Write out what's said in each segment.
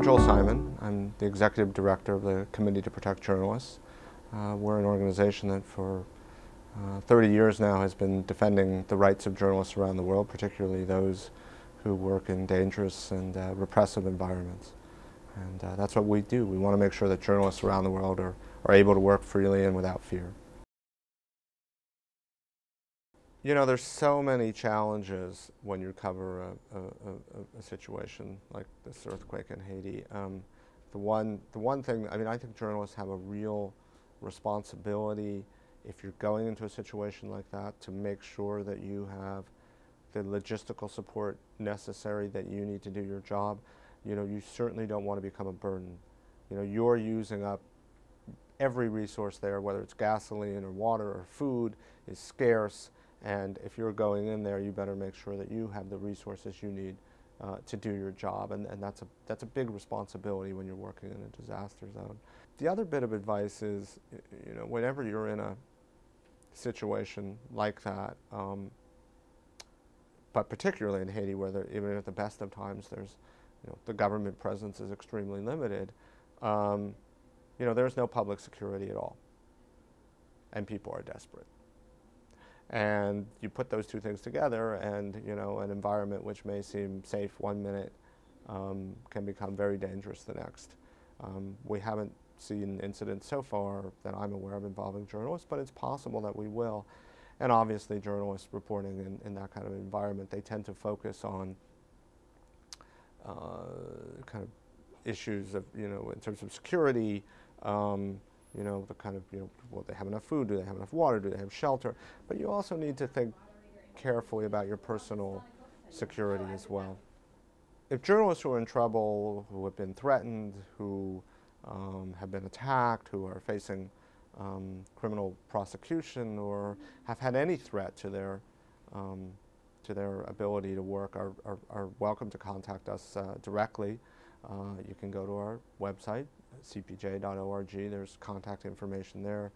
I'm Joel Simon. I'm the Executive Director of the Committee to Protect Journalists. We're an organization that for 30 years now has been defending the rights of journalists around the world, particularly those who work in dangerous and repressive environments. And that's what we do. We want to make sure that journalists around the world are able to work freely and without fear. You know, there's so many challenges when you cover a situation like this earthquake in Haiti. The one thing, I mean, I think journalists have a real responsibility if you're going into a situation like that to make sure that you have the logistical support necessary that you need to do your job. You know, you certainly don't want to become a burden. You know, you're using up every resource there, whether it's gasoline or water or food, is scarce. And if you're going in there, you better make sure that you have the resources you need to do your job. And that's a big responsibility when you're working in a disaster zone. The other bit of advice is, you know, whenever you're in a situation like that, but particularly in Haiti, where even at the best of times, there's, you know, the government presence is extremely limited. You know, there's no public security at all, and people are desperate. And you put those two things together, and you know, an environment which may seem safe one minute can become very dangerous the next. We haven't seen incidents so far that I'm aware of involving journalists, but it's possible that we will. And obviously, journalists reporting in that kind of environment, they tend to focus on kind of issues of, you know, in terms of security. You know, the kind of, you know, will they have enough food? Do they have enough water? Do they have shelter? But you also need to think carefully about your personal security as well. If journalists who are in trouble, who have been threatened, who have been attacked, who are facing criminal prosecution, or have had any threat to their ability to work, are welcome to contact us directly. You can go to our website, cpj.org. There's contact information there.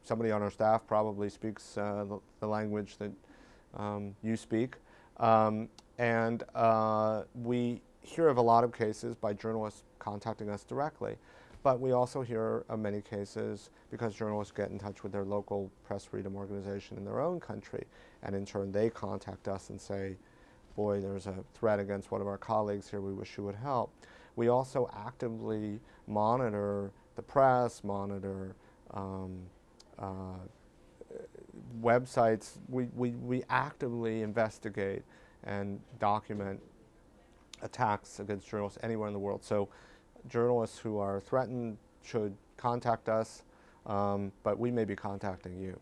Somebody on our staff probably speaks the language that you speak. And we hear of a lot of cases by journalists contacting us directly. But we also hear of many cases because journalists get in touch with their local press freedom organization in their own country, and in turn they contact us and say, boy, there's a threat against one of our colleagues here, we wish you would help. We also actively monitor the press, monitor websites. We actively investigate and document attacks against journalists anywhere in the world. So journalists who are threatened should contact us, but we may be contacting you.